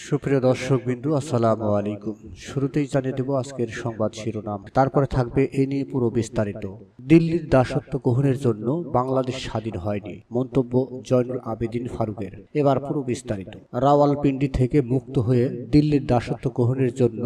সুপ্রিয় দর্শক বিন্দু, আসসালামু আলাইকুম। শুরুতেই জানিয়ে দেব আজকের সংবাদ শিরোনাম, তারপরে থাকবে এ নিয়ে পুরো বিস্তারিত। দিল্লির দাসত্ব গ্রহণের জন্য বাংলাদেশ স্বাধীন হয়নি, মন্তব্য জয়নুল আবেদিন ফারুকের। এবার পুরো বিস্তারিত। রাওয়ালপিন্ডি থেকে মুক্ত হয়ে দিল্লির দাসত্ব গ্রহণের জন্য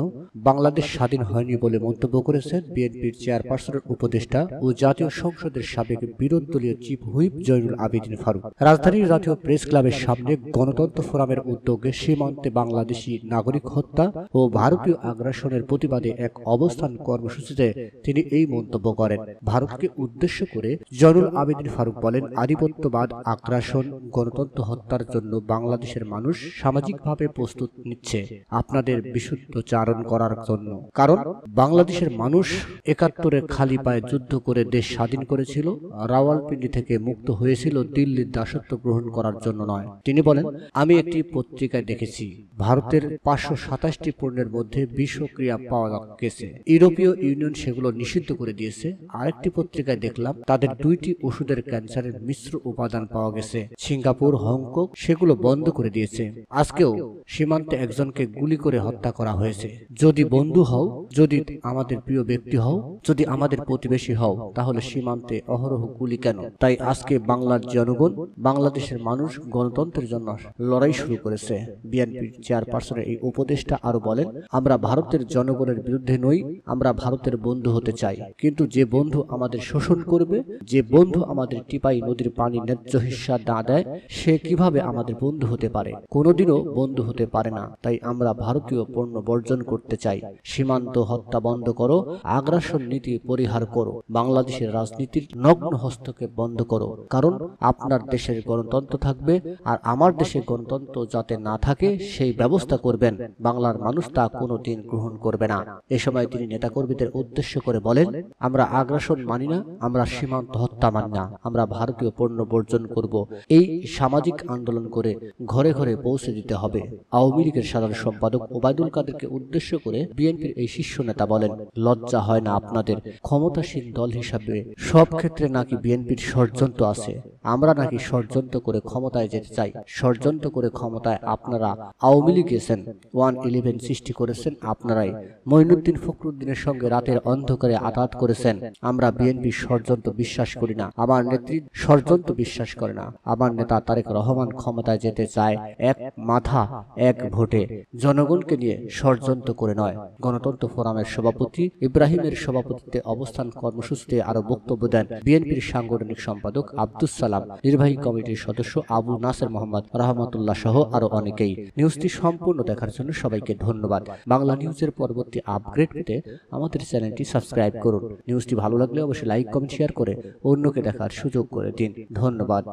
বাংলাদেশ স্বাধীন হয়নি বলে মন্তব্য করেছেন বিএনপির চেয়ারপারসনের উপদেষ্টা ও জাতীয় সংসদের সাবেক বিরোধী দলীয় চিফ হুইপ জয়নুল আবেদিন ফারুক। রাজধানীর জাতীয় প্রেস ক্লাবের সামনে গণতন্ত্র ফোরামের উদ্যোগে সীমান্তে বাংলাদেশি নাগরিক হত্যা ও ভারতীয় আগ্রাসনের প্রতিবাদে এক অবস্থান কর্মসূচিতে তিনি এই মন্তব্য করেন। ভারতকে উদ্দেশ্য করে জয়নুল আবেদিন ফারুক বলেন, আধিপত্যবাদ, আগ্রাসন, গণতন্ত্র হত্যার জন্য বাংলাদেশের মানুষ সামাজিকভাবে প্রস্তুত নিচ্ছে আপনাদের বিশুদ্ধচারণ করার জন্য। কারণ বাংলাদেশের মানুষ ৭১-এ খালি পায়ে যুদ্ধ করে দেশ স্বাধীন করেছিল, রাওয়ালপিন্ডি থেকে মুক্ত হয়েছিল দিল্লির দাসত্ব গ্রহণ করার জন্য নয়। তিনি বলেন, আমি একটি পত্রিকায় দেখেছি ভারতের ৫২৭টি পণ্যের মধ্যে বিষক্রিয়া পাওয়া গেছে। ইউরোপীয় ইউনিয়ন সেগুলো নিষিদ্ধ করে দিয়েছে। আরেকটি পত্রিকায় দেখলাম তাদের ২টি ওষুধের ক্যান্সারের মিশ্র উপাদান পাওয়া গেছে। সিঙ্গাপুর, হংকং সেগুলো বন্ধ করে দিয়েছে। আজকেও সীমান্তে একজনকে গুলি করে হত্যা করা হয়েছে। যদি বন্ধু হও, যদি আমাদের প্রিয় ব্যক্তি হও, যদি আমাদের প্রতিবেশী হও, তাহলে সীমান্তে অহরহ গুলি কেন? তাই আজকে বাংলার জনগণ, বাংলাদেশের মানুষ গণতন্ত্রের জন্য লড়াই শুরু করেছে। বিএনপির চেয়ারপারসনের এই উপদেষ্টা আরো বলেন, আমরা ভারতের জনগণের বিরুদ্ধে নই, আমরা ভারতের বন্ধু হতে চাই। কিন্তু যে বন্ধু আমাদের শোষণ করবে, যে বন্ধু আমাদের টিপাই নদীর পানি ন্যায্য হিস্সা না দেয়, সে কিভাবে আমাদের বন্ধু হতে পারে? কোনোদিনও বন্ধু হতে পারে না। তাই আমরা ভারতীয় পণ্য বর্জন করতে চাই। সীমান্ত হত্যা বন্ধ করো, আগ্রাসন নীতি পরিহার করো, বাংলাদেশের রাজনীতির নগ্ন হস্তক্ষেপ বন্ধ করো। কারণ আপনার দেশের গণতন্ত্র থাকবে, আর আমার দেশের গণতন্ত্র যাতে না থাকে সেই ব্যবস্থা করবেন। বাংলার মানুষ তা কোনোদিন গ্রহণ করবে না। এ সময় তিনি নেতাকর্মীদের উদ্দেশ্য করে বলেন, আমরা আগ্রাসন মানি না, আমরা সীমান্ত হত্যা মানি না, আমরা ভারতীয় পণ্য বর্জন করব। এই সামাজিক আন্দোলন করে ঘরে ঘরে পৌঁছে দিতে হবে। আওয়ামী লীগের সাধারণ সম্পাদক ওবায়দুল কাদেরকে উদ্দেশ্য করে বিএনপির এই শীর্ষ নেতা বলেন, লজ্জা হয় না আপনাদের? ক্ষমতাসীন দল হিসাবে সব ক্ষেত্রে নাকি বিএনপির ষড়যন্ত্র আছে। আমরা নাকি ষড়যন্ত্র করে ক্ষমতায় যেতে চাই? ষড়যন্ত্র করে ক্ষমতায় আপনারা আওয়ামী লীগ গেছেন, 111 সৃষ্টি করেছেন আপনারাই। মঈনুদ্দিন ফখরুদ্দিনের সঙ্গে রাতের অন্ধকারে আঘাত করেছেন। আমরা বিএনপি ষড়যন্ত্র বিশ্বাস করি না, আমার নেতৃত্ব ষড়যন্ত্র বিশ্বাস করে না। আমার নেতা তারেক রহমান ক্ষমতায় যেতে চায় এক মাথা এক ভোটে, জনগণকে নিয়ে ষড়যন্ত্র করে নয়। গণতন্ত্র ফোরামের সভাপতি ইব্রাহিমের সভাপতিত্বে অবস্থান কর্মসূচিতে আরো বক্তব্য দেন বিএনপির সাংগঠনিক সম্পাদক আব্দুস সালাম, নির্বাহী কমিটির সদস্য আবু নাসের মোহাম্মদ রহমতুল্লাহ সহ আরো অনেকেই। নিউজটি সম্পূর্ণ দেখার জন্য সবাইকে ধন্যবাদ। বাংলা নিউজের পরবর্তী আপগ্রেড পেতে আমাদের চ্যানেলটি সাবস্ক্রাইব করুন। নিউজটি ভালো লাগলে অবশ্যই লাইক, কমেন্ট, শেয়ার করে অন্যকে দেখার সুযোগ করে দিন। ধন্যবাদ।